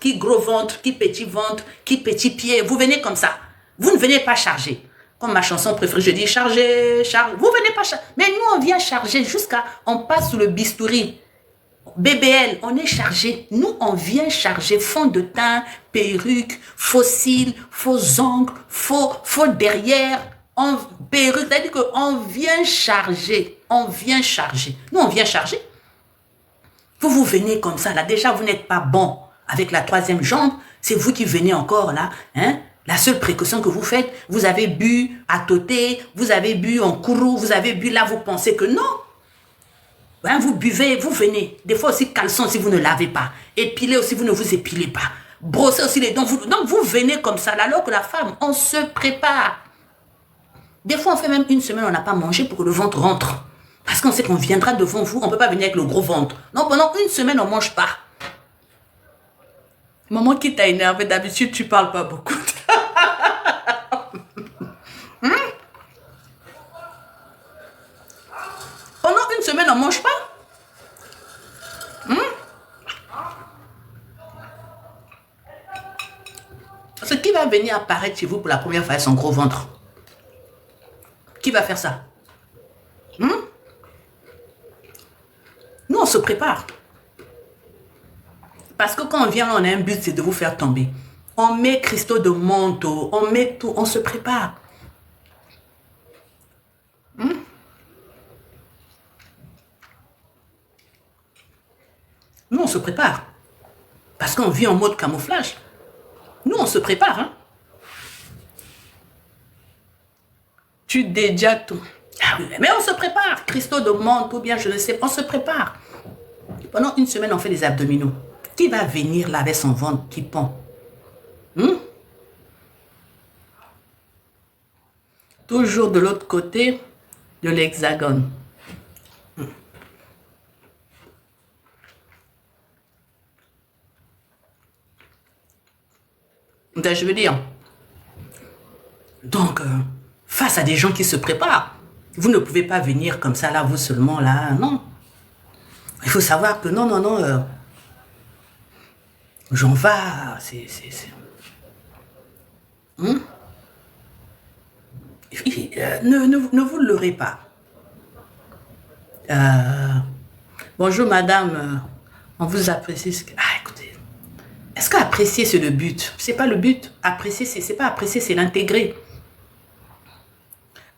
qui gros ventre, qui petit pied. Vous venez comme ça. Vous ne venez pas charger. Comme ma chanson préférée, je dis charger, charger. Vous venez pas charger. Mais nous, on vient charger jusqu'à... On passe sous le bistouri. BBL, on est chargé. Nous, on vient charger fond de teint, perruque, faux cils, faux ongles, faux derrière, perruque. C'est-à-dire qu'on vient charger. On vient charger. Nous, on vient charger. Vous venez comme ça, là. Déjà, vous n'êtes pas bon avec la troisième jambe. C'est vous qui venez encore, là. Hein? La seule précaution que vous faites, vous avez bu à tôter, vous avez bu en courroux, vous avez bu là, vous pensez que non. Hein, vous buvez, vous venez. Des fois aussi, caleçon si vous ne lavez pas. Épiler aussi, vous ne vous épilez pas. Brosser aussi les dents. Donc, vous venez comme ça, là, alors que la femme, on se prépare. Des fois, on fait même une semaine, on n'a pas mangé pour que le ventre rentre. Parce qu'on sait qu'on viendra devant vous, on ne peut pas venir avec le gros ventre. Non, pendant une semaine, on ne mange pas. Maman qui t'a énervé, d'habitude, tu ne parles pas beaucoup. Pendant une semaine, on ne mange pas. Parce que qui va venir apparaître chez vous pour la première fois avec son gros ventre? Qui va faire ça? Nous, on se prépare. Parce que quand on vient, on a un but, c'est de vous faire tomber. On met cristaux de manteau, on met tout, on se prépare. Nous, on se prépare. Parce qu'on vit en mode camouflage. Nous, on se prépare. Hein? Tu dédias tout. Ah oui, mais on se prépare. Cristaux de manteau, bien, je ne sais pas, on se prépare. Pendant une semaine, on fait des abdominaux. Qui va venir là avec son ventre qui pend? Toujours de l'autre côté de l'hexagone. Je veux dire, donc, face à des gens qui se préparent, vous ne pouvez pas venir comme ça, là, vous seulement, là, non. Il faut savoir que non, j'en vas, ne vous leurrez pas. Bonjour madame, on vous apprécie. Ah, écoutez, est-ce qu'apprécier c'est le but? C'est pas le but. Apprécier, c'est pas apprécier, c'est l'intégrer.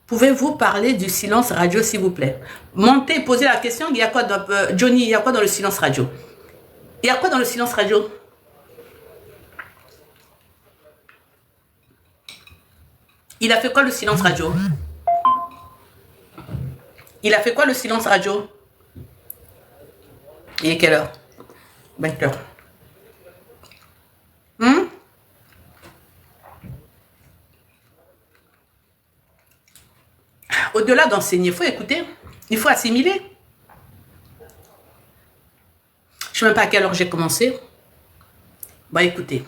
Pouvez-vous parler du silence radio, s'il vous plaît? Montez, posez la question. Il y a quoi dans, Johnny, il y a quoi dans le silence radio? Il y a quoi dans le silence radio? Il a fait quoi le silence radio? Il a fait quoi le silence radio? Il est quelle heure? 20 heures. Au-delà d'enseigner, il faut écouter. Il faut assimiler. Je ne sais même pas à quelle heure j'ai commencé. Bah écoutez.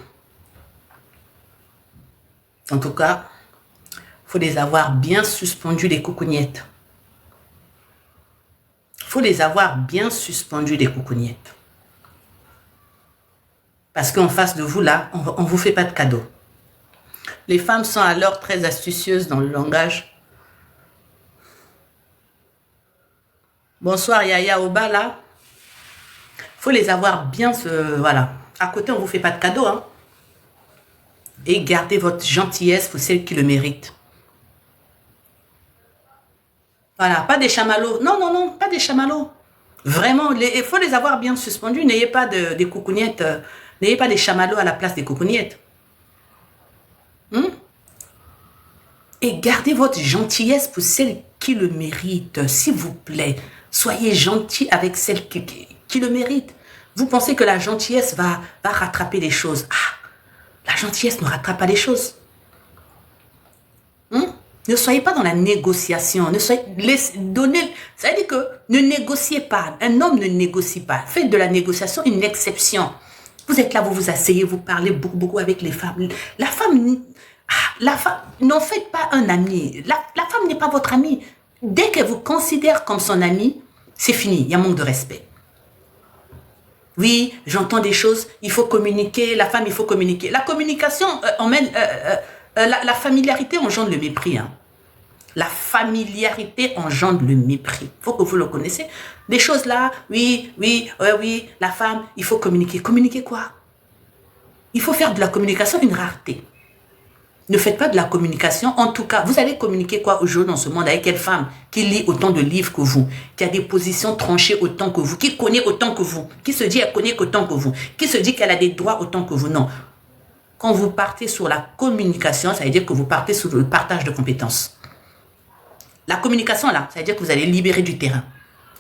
En tout cas, il faut les avoir bien suspendus, les coucougnettes. Il faut les avoir bien suspendus, les coucougnettes. Parce qu'en face de vous, là, on ne vous fait pas de cadeaux. Les femmes sont alors très astucieuses dans le langage. Bonsoir Yaya Oba, là. Il faut les avoir bien, voilà. À côté, on ne vous fait pas de cadeaux, hein. Et gardez votre gentillesse pour celles qui le méritent. Voilà, pas des chamallows. Non, pas des chamallows. Vraiment, il faut les avoir bien suspendus. N'ayez pas des coucougnettes. N'ayez pas des chamallows à la place des coucougnettes. Et gardez votre gentillesse pour celles qui le méritent, s'il vous plaît. Soyez gentil avec celles qui le méritent. Vous pensez que la gentillesse va rattraper les choses. Ah, la gentillesse ne rattrape pas les choses. Ne soyez pas dans la négociation. Ça veut dire que ne négociez pas. Un homme ne négocie pas. Faites de la négociation une exception. Vous êtes là, vous vous asseyez, vous parlez beaucoup avec les femmes. La femme, n'en faites pas un ami. La femme n'est pas votre amie. Dès qu'elle vous considère comme son amie, c'est fini. Il y a manque de respect. Oui, j'entends des choses, il faut communiquer, la femme, il faut communiquer. La communication emmène... la familiarité engendre le mépris. Hein. La familiarité engendre le mépris. Il faut que vous le connaissiez. Des choses là, oui, la femme, il faut communiquer. Communiquer quoi? Il faut faire de la communication une rareté. Ne faites pas de la communication. En tout cas, vous allez communiquer quoi aujourd'hui dans ce monde avec quelle femme qui lit autant de livres que vous, qui a des positions tranchées autant que vous, qui connaît autant que vous, qui se dit qu'elle connaît autant que vous, qui se dit qu'elle a des droits autant que vous. Non. Quand vous partez sur la communication, ça veut dire que vous partez sur le partage de compétences. La communication, là, ça veut dire que vous allez libérer du terrain.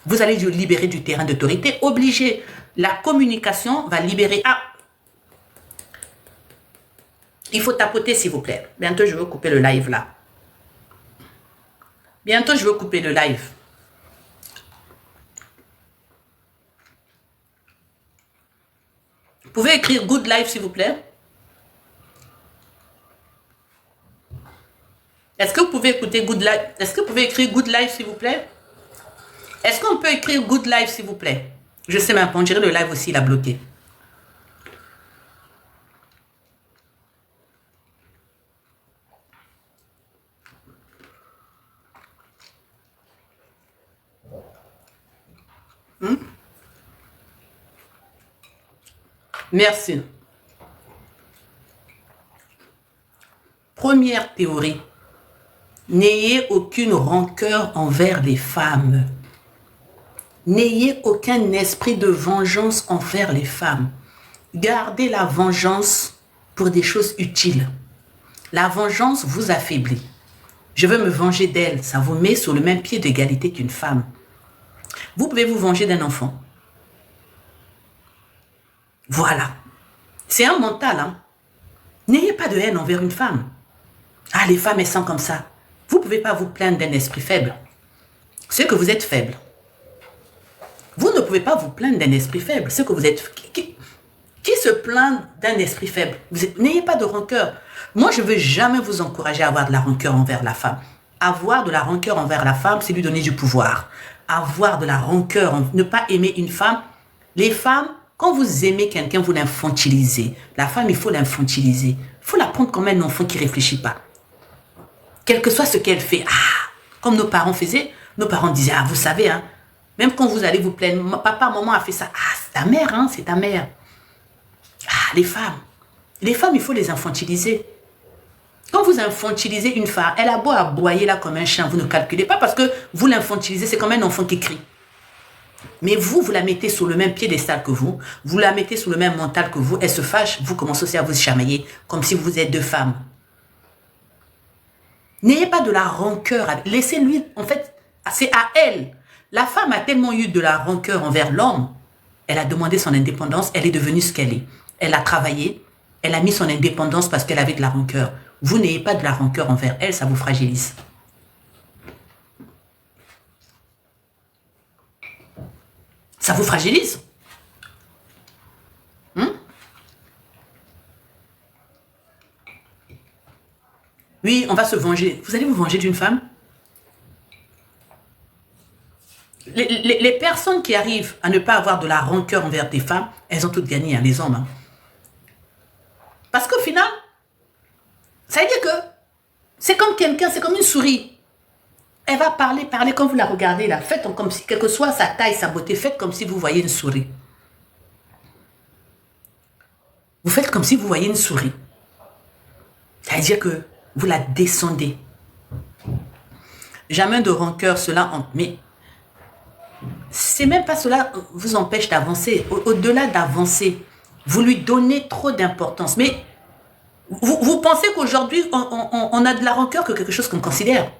Vous allez libérer du terrain d'autorité. Obligé. La communication va libérer... Ah, il faut tapoter, s'il vous plaît. Bientôt, je vais couper le live, là. Bientôt, je vais couper le live. Vous pouvez écrire good live, s'il vous plaît. Est-ce que vous pouvez écouter good live? Est-ce que vous pouvez écrire good live, s'il vous plaît? Est-ce qu'on peut écrire good live, s'il vous plaît? Je sais même pas, on dirait le live aussi, il a bloqué. Merci. Première théorie. N'ayez aucune rancœur envers les femmes. N'ayez aucun esprit de vengeance envers les femmes. Gardez la vengeance pour des choses utiles. La vengeance vous affaiblit. Je veux me venger d'elle. Ça vous met sur le même pied d'égalité qu'une femme. Vous pouvez vous venger d'un enfant. Voilà. C'est un mental. Hein? N'ayez pas de haine envers une femme. Ah, les femmes, elles sont comme ça. Vous ne pouvez pas vous plaindre d'un esprit faible. C'est que vous êtes faible. Vous ne pouvez pas vous plaindre d'un esprit faible. C'est que vous êtes... Qui se plaint d'un esprit faible? N'ayez pas de rancœur. Moi, je ne veux jamais vous encourager à avoir de la rancœur envers la femme. Avoir de la rancœur envers la femme, c'est lui donner du pouvoir. Avoir de la rancœur, ne pas aimer une femme. Les femmes, quand vous aimez quelqu'un, vous l'infantilisez. La femme, il faut l'infantiliser. Il faut la prendre comme un enfant qui ne réfléchit pas. Quel que soit ce qu'elle fait. Ah, comme nos parents faisaient. Nos parents disaient, ah, vous savez, hein, même quand vous allez vous plaindre, papa, maman a fait ça. Ah, c'est ta mère, hein, c'est ta mère. Ah, les femmes, il faut les infantiliser. Quand vous infantilisez une femme, elle a beau aboyer là comme un chien, vous ne calculez pas parce que vous l'infantilisez, c'est comme un enfant qui crie. Mais vous la mettez sur le même piédestal que vous la mettez sur le même mental que vous, elle se fâche, vous commencez aussi à vous chamailler comme si vous êtes deux femmes. N'ayez pas de la rancœur, laissez-lui, en fait, c'est à elle. La femme a tellement eu de la rancœur envers l'homme, elle a demandé son indépendance, elle est devenue ce qu'elle est. Elle a travaillé, elle a mis son indépendance parce qu'elle avait de la rancœur. Vous n'ayez pas de la rancœur envers elle, ça vous fragilise. Ça vous fragilise. Oui, on va se venger. Vous allez vous venger d'une femme? Les personnes qui arrivent à ne pas avoir de la rancœur envers des femmes, elles ont toutes gagné, hein, les hommes. Hein. Parce qu'au final, ça veut dire que c'est comme quelqu'un, c'est comme une souris. Elle va parler quand vous la regardez là. Faites comme si, quelle que soit sa taille, sa beauté, faites comme si vous voyez une souris. Vous faites comme si vous voyez une souris. Ça veut dire que vous la descendez. Jamais de rancœur, cela... Mais c'est même pas cela vous empêche d'avancer. Au-delà d'avancer, vous lui donnez trop d'importance. Mais vous pensez qu'aujourd'hui, on a de la rancœur que quelque chose qu'on considère.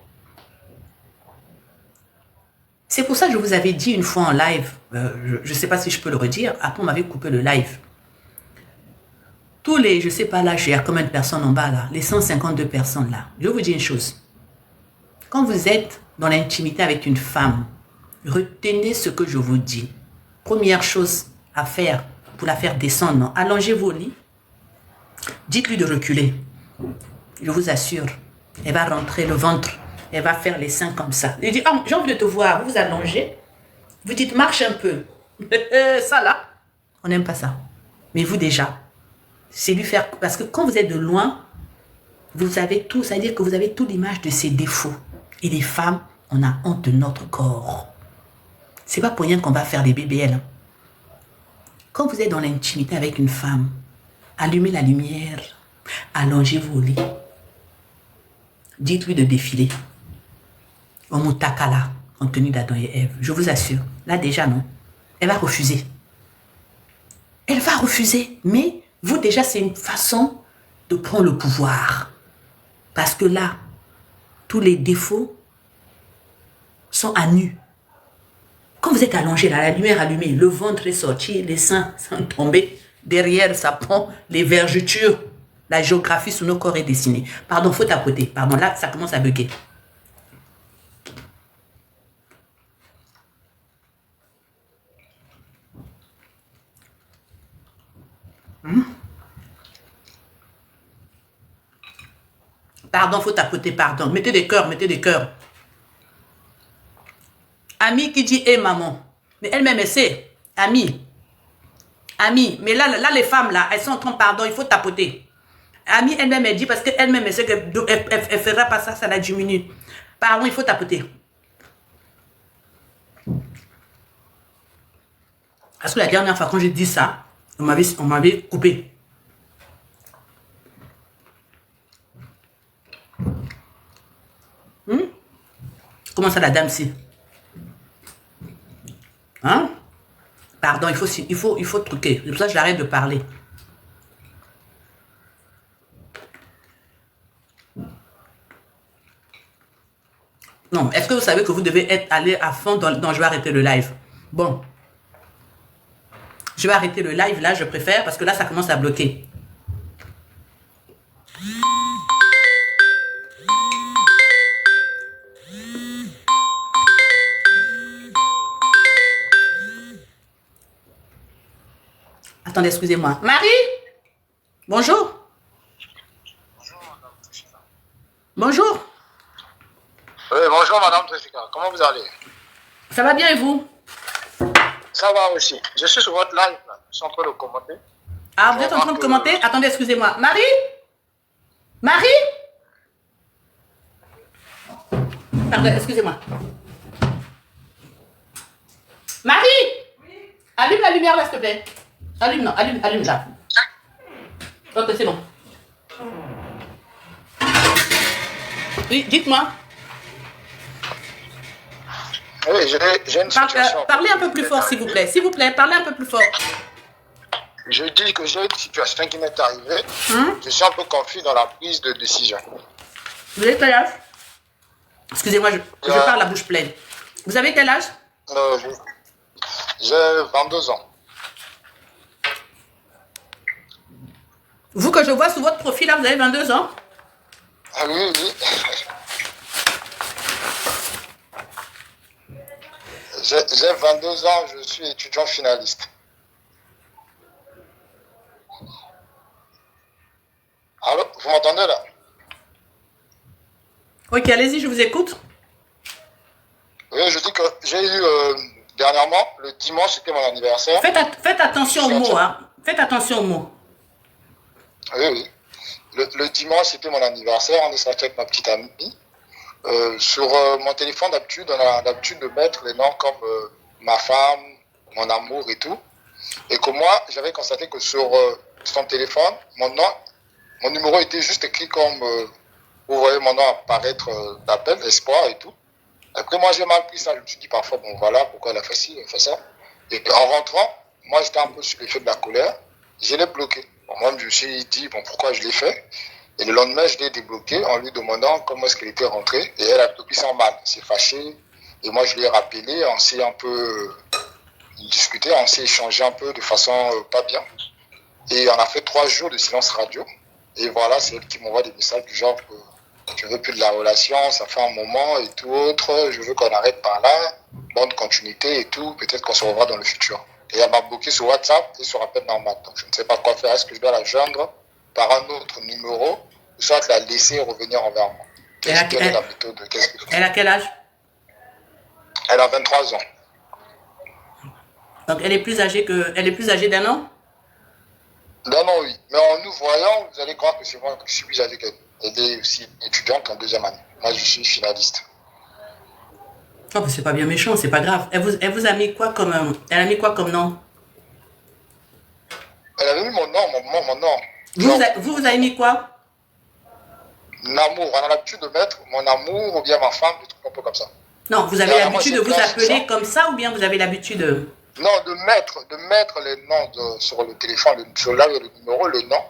C'est pour ça que je vous avais dit une fois en live, je ne sais pas si je peux le redire, après on m'avait coupé le live. Tous les, je ne sais pas là, il y a combien de personnes en bas là, les 152 personnes là. Je vais vous dire une chose. Quand vous êtes dans l'intimité avec une femme, retenez ce que je vous dis. Première chose à faire pour la faire descendre, allongez-vous au lit. Dites-lui de reculer. Je vous assure, elle va rentrer le ventre. Elle va faire les seins comme ça. Elle dit, oh, j'ai envie de te voir. Vous vous allongez. Vous dites, marche un peu. Ça là. On n'aime pas ça. Mais vous déjà, c'est lui faire... Parce que quand vous êtes de loin, vous avez tout, ça veut dire que vous avez toute l'image de ses défauts. Et les femmes, on a honte de notre corps. C'est pas pour rien qu'on va faire des BBL. Hein. Quand vous êtes dans l'intimité avec une femme, allumez la lumière, allongez-vous au lit. Dites-lui de défiler. Au Mutakala, en tenue d'Adam et Ève. Je vous assure. Là déjà, non. Elle va refuser. Elle va refuser. Mais vous déjà, c'est une façon de prendre le pouvoir. Parce que là, tous les défauts sont à nu. Quand vous êtes allongé, là, la lumière allumée, le ventre est sorti, les seins sont tombés. Derrière, ça prend les vergetures. La géographie sous nos corps est dessinée. Pardon, faut tapoter. Pardon, là, ça commence à bugger. Pardon, faut tapoter, pardon. Mettez des cœurs, mettez des cœurs. Ami qui dit, hé maman. Mais elle-même, elle sait. Ami. Ami. Mais là, les femmes, là, elles sont en train, pardon, il faut tapoter. Ami, elle-même, elle dit, parce qu'elle-même, elle sait qu'elle ne fera pas ça, ça la diminue. Pardon, il faut tapoter. Parce que la dernière fois, quand j'ai dit ça, on m'avait coupé. Comment ça, la dame-ci? Hein? Pardon, il faut truquer. C'est pour ça que j'arrête de parler. Non, est-ce que vous savez que vous devez aller à fond dans je vais arrêter le live? Bon. Je vais arrêter le live là, je préfère, parce que là, ça commence à bloquer. Attendez, excusez-moi. Marie? Bonjour. Bonjour. Oui, bonjour Madame Tressica, comment vous allez? Ça va bien et vous? Ça va aussi. Je suis sur votre live, là. Je suis en train de commenter. Ah, vous êtes en train de commenter? Attendez, excusez-moi. Marie? Marie? Pardon, excusez-moi. Marie? Oui. Allume la lumière là, s'il te plaît. Allume, non, allume là. Ok, c'est bon. Oui, dites-moi. Oui, j'ai une situation. Parlez un peu plus fort, s'il vous plaît. S'il vous plaît, parlez un peu plus fort. Je dis que j'ai une situation qui m'est arrivée. Je suis un peu confus dans la prise de décision. Vous avez quel âge? Excusez-moi, je parle la bouche pleine. Vous avez quel âge? J'ai 22 ans. Vous que je vois sur votre profil, là, vous avez 22 ans? Ah oui, oui. J'ai 22 ans, je suis étudiant finaliste. Allô, vous m'entendez là? Ok, allez-y, je vous écoute. Oui, je dis que j'ai eu dernièrement, le dimanche, c'était mon anniversaire. Faites attention aux mots, hein. Faites attention aux mots. Oui, oui. Le dimanche, c'était mon anniversaire, on est sorti avec ma petite amie. Sur mon téléphone, d'habitude, on a l'habitude de mettre les noms comme ma femme, mon amour et tout. Et que moi, j'avais constaté que sur son téléphone, mon nom, mon numéro était juste écrit comme, vous voyez mon nom apparaître d'appel, espoir et tout. Après, moi, j'ai mal pris ça. Je me suis dit parfois, bon, voilà, pourquoi elle a fait ci, elle a fait ça. Et en rentrant, moi, j'étais un peu sur l'effet de la colère. Je l'ai bloqué. Bon, moi, je me suis dit, bon, pourquoi je l'ai fait? Et le lendemain, je l'ai débloqué en lui demandant comment est-ce qu'elle était rentrée. Et elle a pris ça mal. Elle s'est fâchée. Et moi, je lui ai rappelé. On s'est un peu discuté. On s'est échangé un peu de façon pas bien. Et on a fait 3 jours de silence radio. Et voilà, c'est elle qui m'envoie des messages du genre je veux plus de la relation, ça fait un moment et tout autre. Je veux qu'on arrête par là. Bonne continuité et tout. Peut-être qu'on se revoit dans le futur. Et elle m'a bloqué sur WhatsApp et sur appel normal. Donc, je ne sais pas quoi faire. Est-ce que je dois la joindre par un autre numéro, soit la laisser revenir envers moi? Quelle est la méthode? Elle a quel âge? Elle a 23 ans. Donc, elle est plus âgée d'un an? Non, non, oui. Mais en nous voyant, vous allez croire que c'est moi qui suis plus âgé qu'elle. Elle est aussi étudiante en deuxième année. Moi, je suis finaliste. Oh, c'est pas bien méchant, c'est pas grave. Elle vous a mis quoi comme, elle a mis quoi comme nom? Elle avait mis mon nom, mon nom. Vous avez mis quoi? L'amour. On a l'habitude de mettre mon amour ou bien ma femme, des trucs un peu comme ça. Non, vous avez Dernièrement, l'habitude de j'ai vous placé appeler ça. comme ça ou bien vous avez l'habitude de... Non, de mettre les noms sur le téléphone, sur là où il y a le numéro, le nom.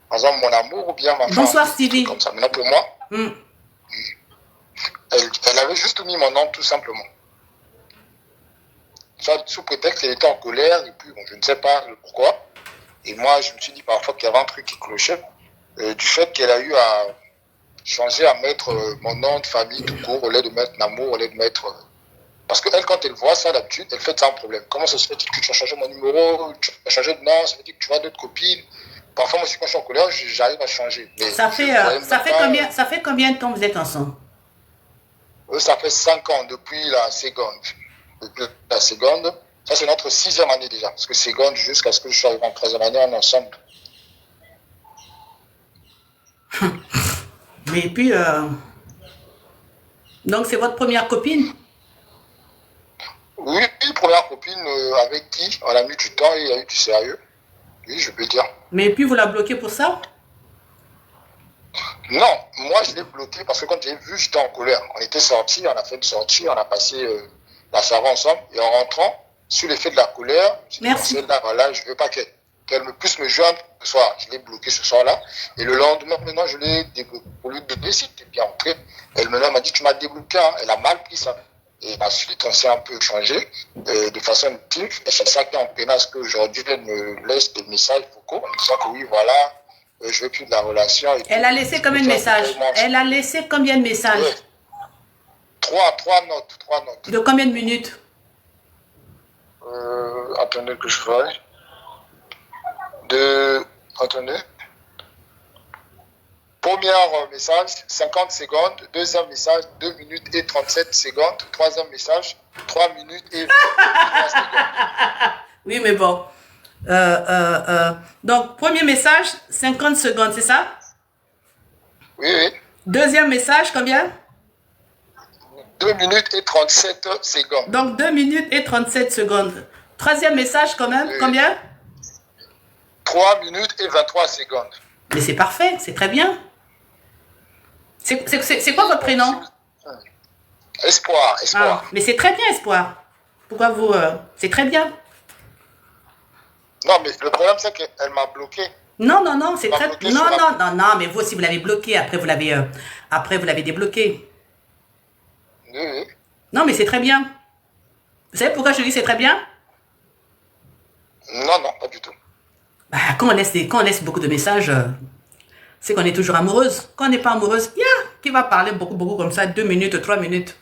Par exemple, mon amour ou bien ma femme. Bonsoir des Stevie. trucs comme ça. Maintenant, pour moi, Hmm. elle avait juste mis mon nom tout simplement. Soit sous prétexte qu'elle était en colère, et puis bon, je ne sais pas le pourquoi. Et moi, je me suis dit parfois qu'il y avait un truc qui clochait, du fait qu'elle a eu à changer, à mettre mon nom de famille tout court, au lieu de mettre Namour, au lieu de mettre... parce qu'elle, quand elle voit ça d'habitude, elle fait ça un problème. Comment ça se fait que tu as changé mon numéro, tu as changé de nom, ça veut dire que tu vois d'autres copines. Parfois, moi aussi, quand je suis en colère, j'arrive à changer. Mais Ça fait, ça fait combien de temps vous êtes ensemble? Ça fait 5 ans depuis la seconde. Depuis la seconde. Ça, c'est notre 6e année déjà. Parce que seconde, jusqu'à ce que je sois arrivé en 3e année, on est ensemble. Mais puis, donc c'est votre première copine? Oui, première copine avec qui on a mis du temps et il y a eu du sérieux. Oui, je peux dire. Mais puis vous la bloquez pour ça? Non, moi je l'ai bloqué parce que quand j'ai vu, j'étais en colère. On était sortis, on a fait une sortie, on a passé la soirée ensemble. Et en rentrant, sur l'effet de la colère, j'ai Merci. dit, là, voilà, je ne veux pas qu'elle me puisse me joindre ce soir. Je l'ai bloqué ce soir-là. Et le lendemain, maintenant, je l'ai débloqué. Pour lui donner, c'était bien entré. Elle m'a dit, tu m'as débloqué. Hein. Elle a mal pris ça. Et ensuite, on s'est un peu changé de façon intime. Et c'est ça qui entraîné à ce qu'aujourd'hui, elle me laisse des messages vocaux en disant que oui, voilà, je veux plus de la relation. Et Elle a laissé combien de messages? Elle a laissé combien de messages? Ouais. Trois notes. De combien de minutes? Attendez que je vois. Attendez. Premier message, 50 secondes. Deuxième message, 2 minutes et 37 secondes. Troisième message, 3 minutes et 23 secondes. Oui, mais bon. Donc, premier message, 50 secondes, c'est ça? Oui, oui. Deuxième message, combien? 2 minutes et 37 secondes. Donc, 2 minutes et 37 secondes. Troisième message, quand même, Oui. combien? 3 minutes et 23 secondes. Mais c'est parfait, c'est très bien. C'est quoi votre prénom? Espoir. Ah, mais c'est très bien, Espoir. Pourquoi vous... c'est très bien. Non, mais le problème, c'est qu'elle m'a bloqué. Non, c'est Pas très... bloqué Non, sur non, mais vous aussi, vous l'avez bloqué. Après, vous l'avez débloqué. Oui, oui. Non, mais c'est très bien. Vous savez pourquoi je dis c'est très bien? Non, pas du tout. Bah, quand on laisse beaucoup de messages, c'est qu'on est toujours amoureuse. Quand on n'est pas amoureuse, qui va parler beaucoup comme ça, 2 minutes, 3 minutes.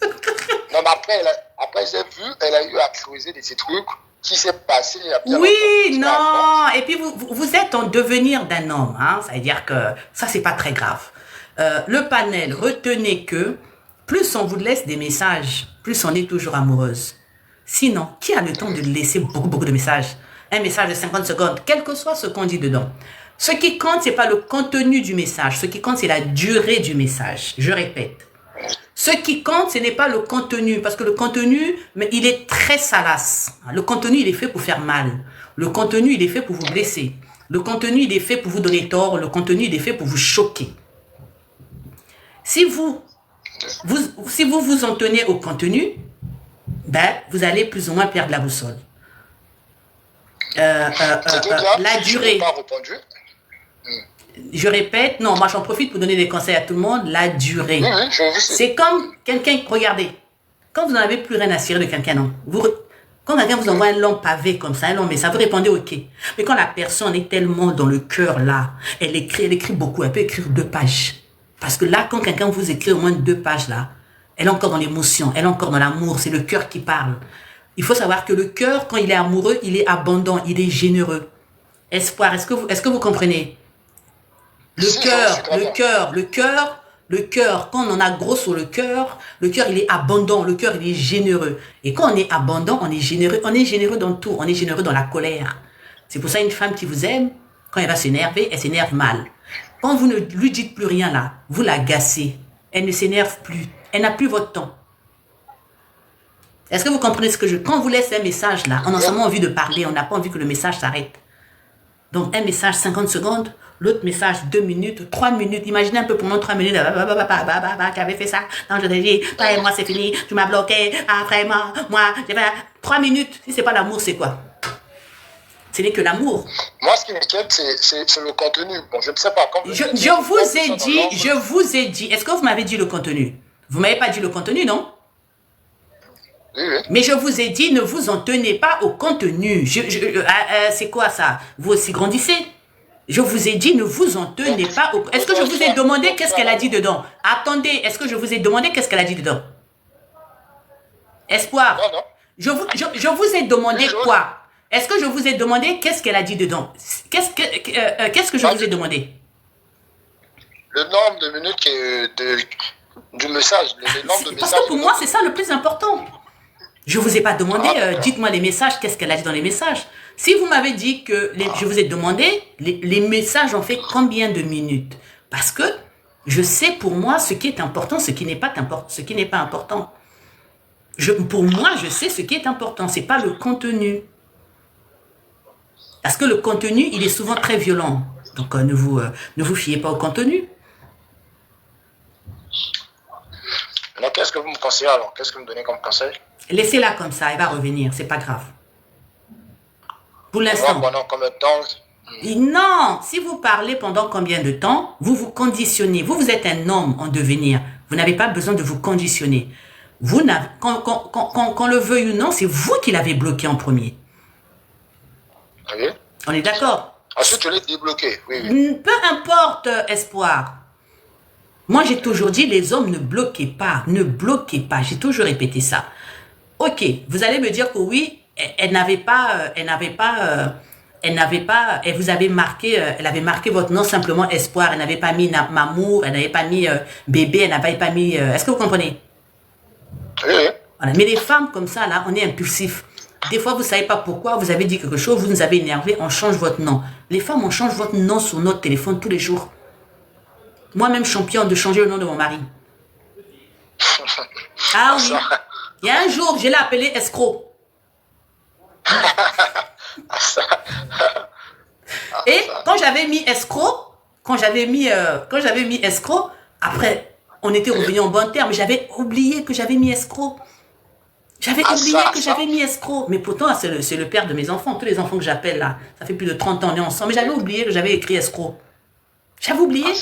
Non, mais après j'ai vu, elle a eu à creuser de ces trucs qui s'est passé il y a bien Oui, longtemps. non. Et puis, vous êtes en devenir d'un homme. Hein? Ça veut dire que ça, c'est pas très grave. Le panel, retenez que plus on vous laisse des messages, plus on est toujours amoureuse. Sinon, qui a le temps de laisser beaucoup de messages? Un message de 50 secondes, quel que soit ce qu'on dit dedans. Ce qui compte, c'est pas le contenu du message. Ce qui compte, c'est la durée du message. Je répète. Ce qui compte, ce n'est pas le contenu, parce que le contenu, mais il est très salace. Le contenu, il est fait pour faire mal. Le contenu, il est fait pour vous blesser. Le contenu, il est fait pour vous donner tort. Le contenu, il est fait pour vous choquer. Si vous vous en tenez au contenu, ben, vous allez plus ou moins perdre la boussole. La durée. Pas répondu. Je répète, non, moi j'en profite pour donner des conseils à tout le monde. La durée. Oui, je sais. C'est comme quelqu'un, regardez, quand vous n'en avez plus rien à cirer de quelqu'un, non. Quand quelqu'un vous envoie un long pavé comme ça, un long message, vous répondez OK. Mais quand la personne est tellement dans le cœur là, elle écrit beaucoup, elle peut écrire 2 pages. Parce que là, quand quelqu'un vous écrit au moins 2 pages là, elle est encore dans l'émotion, elle est encore dans l'amour, c'est le cœur qui parle. Il faut savoir que le cœur, quand il est amoureux, il est abondant, il est généreux. Espoir, est-ce que vous comprenez? Le cœur Le cœur, quand on en a gros sur le cœur, il est abondant, le cœur, il est généreux. Et quand on est abondant, on est généreux dans tout, on est généreux dans la colère. C'est pour ça une femme qui vous aime, quand elle va s'énerver, elle s'énerve mal. Quand vous ne lui dites plus rien là, vous l'agacez. Elle ne s'énerve plus. Elle n'a plus votre temps. Est-ce que vous comprenez ce que je... Quand on vous laisse un message là, on a seulement envie de parler, on n'a pas envie que le message s'arrête. Donc un message 50 secondes, l'autre message 2 minutes, 3 minutes. Imaginez un peu pour moi 3 minutes. Tu avais fait ça. Non, je t'ai dit, toi et moi c'est fini. Tu m'as bloqué. Après moi, j'ai fait 3 minutes. Si c'est pas l'amour, c'est quoi? Ce n'est que l'amour. Moi, ce qui m'inquiète, c'est le contenu. Bon, je ne sais pas. Je vous ai dit. Est-ce que vous m'avez dit le contenu? Vous m'avez pas dit le contenu, non? Oui, oui. Mais je vous ai dit, ne vous en tenez pas au contenu. C'est quoi ça? Vous aussi grandissez. Je vous ai dit, ne vous en tenez pas au... Est-ce que je vous ai demandé qu'est-ce qu'elle a dit dedans? Attendez, est-ce que je vous ai demandé qu'est-ce qu'elle a dit dedans? Espoir. Non, non. Je vous ai demandé quoi? Est-ce que je vous ai demandé qu'est-ce qu'elle a dit dedans? Qu'est-ce que je vous ai demandé? Le nombre de minutes du message. Le nombre de Parce messages que pour moi, c'est ça le plus important. Je ne vous ai pas demandé, dites-moi les messages, qu'est-ce qu'elle a dit dans les messages. Si vous m'avez dit que, je vous ai demandé, les messages ont fait combien de minutes? Parce que je sais pour moi ce qui est important, ce qui n'est pas important. Pour moi, je sais ce qui est important, ce n'est pas le contenu. Parce que le contenu, il est souvent très violent. Donc, ne vous fiez pas au contenu. Alors, qu'est-ce que vous me conseillez alors? Qu'est-ce que vous me donnez comme conseil? Laissez-la comme ça, elle va revenir, c'est pas grave. Pour l'instant. Pendant combien de temps? Non, si vous parlez pendant combien de temps, vous vous conditionnez. Vous êtes un homme en devenir. Vous n'avez pas besoin de vous conditionner. Qu'on le veuille ou non, c'est vous qui l'avez bloqué en premier. Oui. On est d'accord? Ensuite, je l'ai débloqué. Oui. Peu importe, Espoir. Moi, j'ai toujours dit, les hommes ne bloquez pas. Ne bloquez pas. J'ai toujours répété ça. Ok, vous allez me dire que oui, elle vous avait marqué, elle avait marqué votre nom simplement Espoir. Elle n'avait pas mis Mamour, elle n'avait pas mis bébé, elle n'avait pas mis... Est-ce que vous comprenez? Oui. Voilà. Mais les femmes comme ça, là, on est impulsif. Des fois, vous ne savez pas pourquoi, vous avez dit quelque chose, vous nous avez énervé, on change votre nom. Les femmes, on change votre nom sur notre téléphone tous les jours. Moi-même, champion de changer le nom de mon mari. Ah oui. Il y a un jour, je l'ai appelé escroc. Et quand j'avais mis escroc, après, on était revenus en bon terme. J'avais oublié que j'avais mis escroc. J'avais mis escroc. Mais pourtant, c'est le père de mes enfants. Tous les enfants que j'appelle là, ça fait plus de 30 ans, on est ensemble. Mais j'avais oublié que j'avais écrit escroc. J'avais oublié.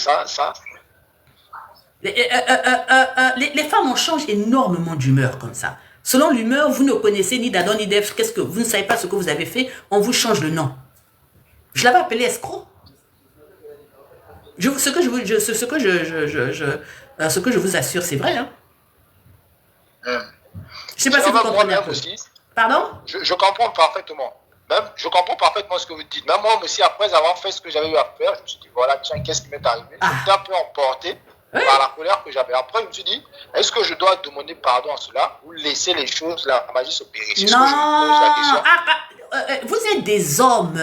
Les femmes, on change énormément d'humeur comme ça. Selon l'humeur, vous ne connaissez ni d'Adam ni d'Ève. Vous ne savez pas ce que vous avez fait, on vous change le nom. Je l'avais appelé escroc. Ce que je vous assure, c'est vrai. Hein? Je ne sais pas si vous comprenez un peu. Pardon? Je comprends parfaitement. Je comprends parfaitement ce que vous dites. Même moi aussi, après avoir fait ce que j'avais eu à faire, je me suis dit, voilà, tiens, qu'est-ce qui m'est arrivé? J'étais un peu emporté par la colère que j'avais. Après, je me suis dit, est-ce que je dois demander pardon à cela ou laisser les choses, la magie s'opérer? C'est ce que je me pose la question. Vous êtes des hommes.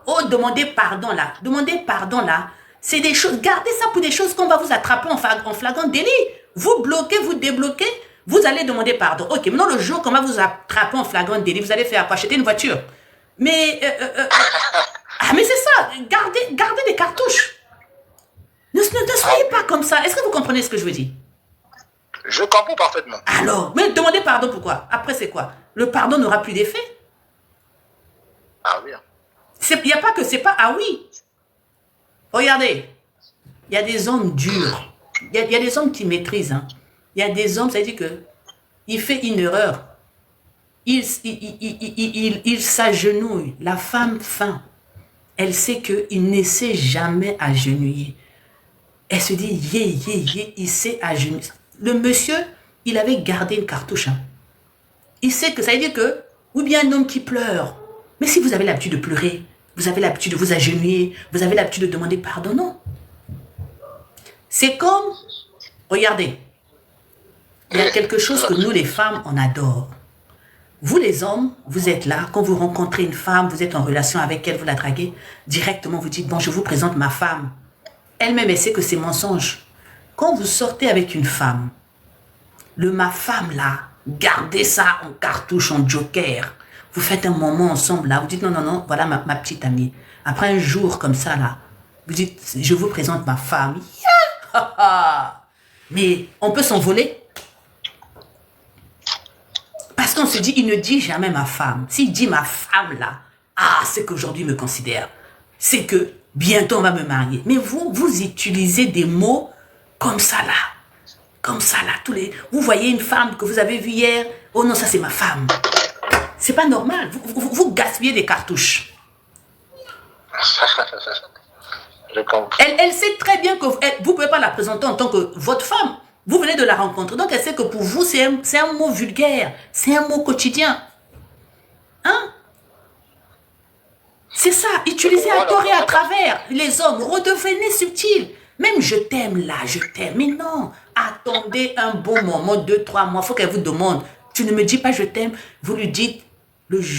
Oh, demandez pardon là. C'est des choses, gardez ça pour des choses qu'on va vous attraper en flagrant délit. Vous bloquez, vous débloquez, vous allez demander pardon. Ok, maintenant le jour qu'on va vous attraper en flagrant délit, vous allez faire quoi? Acheter une voiture. Mais mais c'est ça, gardez des cartouches. Ne soyez pas comme ça. Est-ce que vous comprenez ce que je veux dire? Je comprends parfaitement. Alors, mais demandez pardon pourquoi? Après, c'est quoi? Le pardon n'aura plus d'effet. Ah oui. Il n'y a pas que c'est pas ah oui. Regardez, il y a des hommes durs. Il y a des hommes qui maîtrisent. Hein. Il y a des hommes, ça veut dire que il fait une erreur. Il s'agenouille. La femme faim. Elle sait qu'il ne sait jamais agenouiller. Elle se dit, il sait agenouiller. Le monsieur, il avait gardé une cartouche. Hein. Il sait que ça veut dire que, ou bien un homme qui pleure. Mais si vous avez l'habitude de pleurer, vous avez l'habitude de vous agenouiller, vous avez l'habitude de demander pardon, non. C'est comme Regardez, il y a quelque chose que nous, les femmes, on adore. Vous, les hommes, vous êtes là, quand vous rencontrez une femme, vous êtes en relation avec elle, vous la draguez, directement vous dites, bon, je vous présente ma femme. Elle-même, elle sait que c'est mensonge. Quand vous sortez avec une femme, le ma femme là, gardez ça en cartouche, en joker. Vous faites un moment ensemble là, vous dites non, non, non, voilà ma petite amie. Après un jour comme ça là, vous dites, je vous présente ma femme. Mais on peut s'envoler. Parce qu'on se dit, il ne dit jamais ma femme. S'il dit ma femme là, c'est qu'aujourd'hui il me considère. C'est que bientôt on va me marier. Mais vous utilisez des mots comme ça là. Comme ça là. Vous voyez une femme que vous avez vue hier. Oh non, ça c'est ma femme. C'est pas normal. Vous gaspillez des cartouches. Je comprends. Elle sait très bien que vous ne pouvez pas la présenter en tant que votre femme. Vous venez de la rencontrer. Donc elle sait que pour vous, c'est un mot vulgaire. C'est un mot quotidien. Hein? C'est ça. Utilisez à tort et à travers. Les hommes, redevenez subtils. Même je t'aime là, je t'aime. Mais non. Attendez un bon moment, 2, 3 mois. Il faut qu'elle vous demande. Tu ne me dis pas je t'aime. Vous lui dites le jour.